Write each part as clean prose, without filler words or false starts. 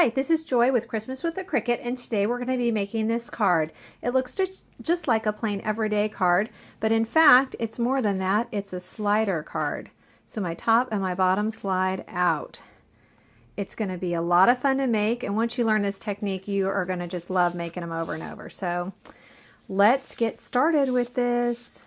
Hi, this is Joy with Christmas with the Cricket, and today we're going to be making this card. It looks just like a plain everyday card, but in fact, it's more than that. It's a slider card. So my top and my bottom slide out. It's going to be a lot of fun to make, and once you learn this technique, you are going to just love making them over and over. So let's get started with this.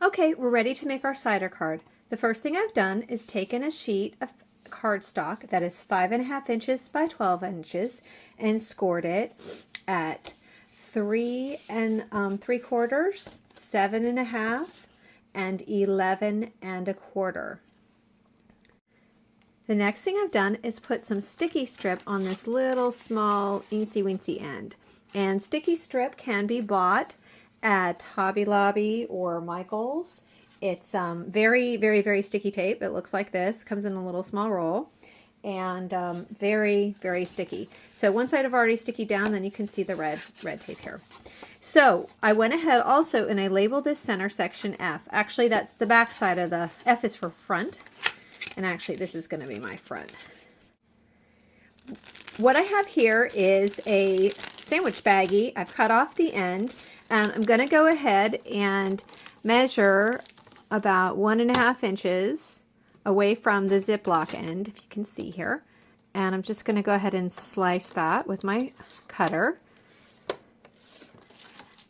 Okay, we're ready to make our slider card. The first thing I've done is taken a sheet of cardstock that is 5.5 inches by 12 inches and scored it at 3 3/4, 7.5, and 11 1/4. The next thing I've done is put some sticky strip on this little small eensy weensy end. And sticky strip can be bought at Hobby Lobby or Michael's. It's very, very, very sticky tape. It looks like this. Comes in a little small roll. And very, very sticky. So one side I've already sticky down, then you can see the red tape here. So I went ahead also and I labeled this center section F. Actually, that's the back side of the F is for front. And actually, this is going to be my front. What I have here is a sandwich baggie. I've cut off the end. And I'm going to go ahead and measure about 1.5 inches away from the Ziploc end, if you can see here. And I'm just going to go ahead and slice that with my cutter.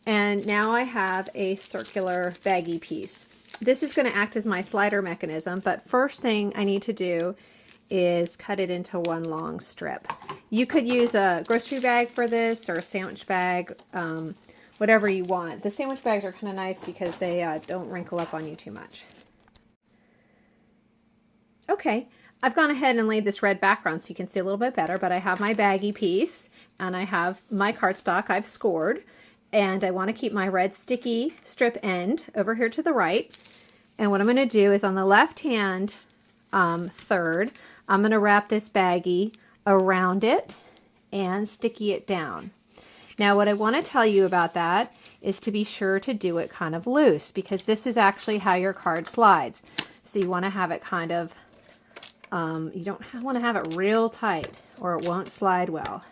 And now I have a circular baggie piece. This is going to act as my slider mechanism, but first thing I need to do is cut it into one long strip. You could use a grocery bag for this or a sandwich bag. Whatever you want. The sandwich bags are kind of nice because they don't wrinkle up on you too much. Okay, I've gone ahead and laid this red background so you can see a little bit better, but I have my baggie piece and I have my cardstock I've scored, and I want to keep my red sticky strip end over here to the right. And what I'm going to do is on the left hand third, I'm going to wrap this baggie around it and sticky it down. Now what I want to tell you about that is to be sure to do it kind of loose, because this is actually how your card slides. So you want to have it kind of, you don't want to have it real tight or it won't slide well.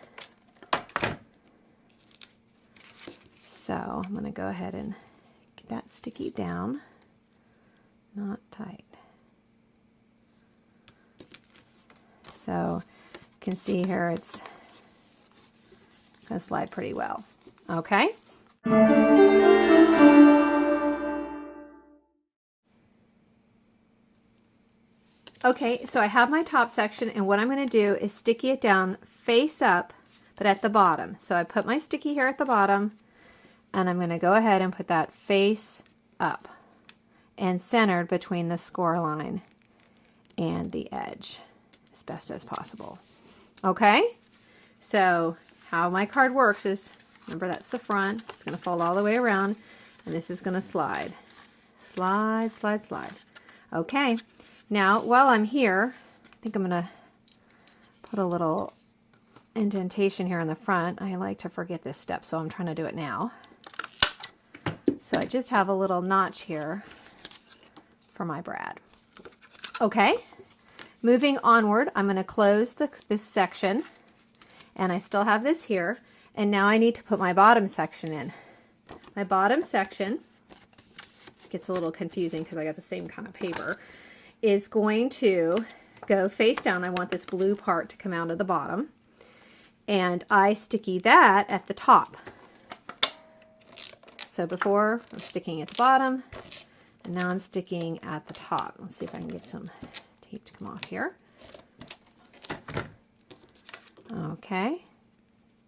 So I'm going to go ahead and get that sticky down, not tight. So you can see here it's going to slide pretty well. Okay. Okay, so I have my top section, and what I'm going to do is sticky it down face up, but at the bottom. So I put my sticky here at the bottom, and I'm going to go ahead and put that face up and centered between the score line and the edge as best as possible. Okay, so how my card works is, remember that's the front, it's going to fold all the way around, and this is going to slide. Slide, slide, slide. Okay, now while I'm here, I think I'm going to put a little indentation here in the front. I like to forget this step, so I'm trying to do it now. So I just have a little notch here for my brad. Okay, moving onward, I'm going to close this section. And I still have this here, and now I need to put my bottom section in. My bottom section, it gets a little confusing because I got the same kind of paper, is going to go face down. I want this blue part to come out of the bottom, and I sticky that at the top. So before I'm sticking at the bottom, and now I'm sticking at the top. Let's see if I can get some tape to come off here. Okay,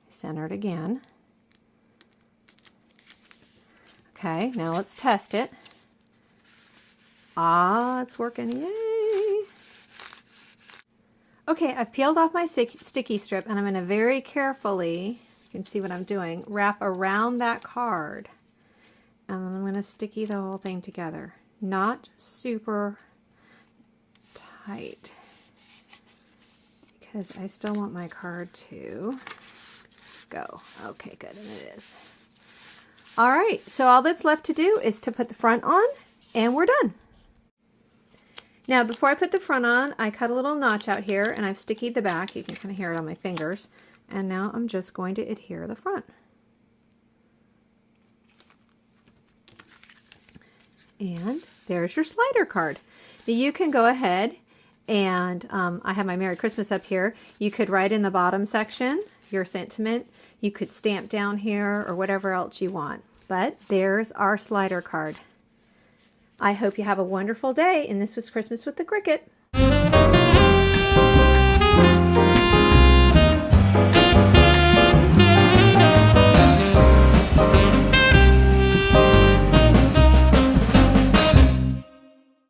center it again. Okay, now let's test it. Ah, it's working, yay! Okay, I've peeled off my sticky strip, and I'm going to very carefully, you can see what I'm doing, wrap around that card. And then I'm going to sticky the whole thing together. Not super tight, because I still want my card to go. Okay, good, and it is. All right, so all that's left to do is to put the front on, and we're done. Now, before I put the front on, I cut a little notch out here, and I've stickied the back. You can kind of hear it on my fingers. And now I'm just going to adhere the front. And there's your slider card. Now you can go ahead and I have my Merry Christmas up here. You could write in the bottom section your sentiment. You could stamp down here or whatever else you want. But there's our slider card. I hope you have a wonderful day, and this was Christmas with the Cricket.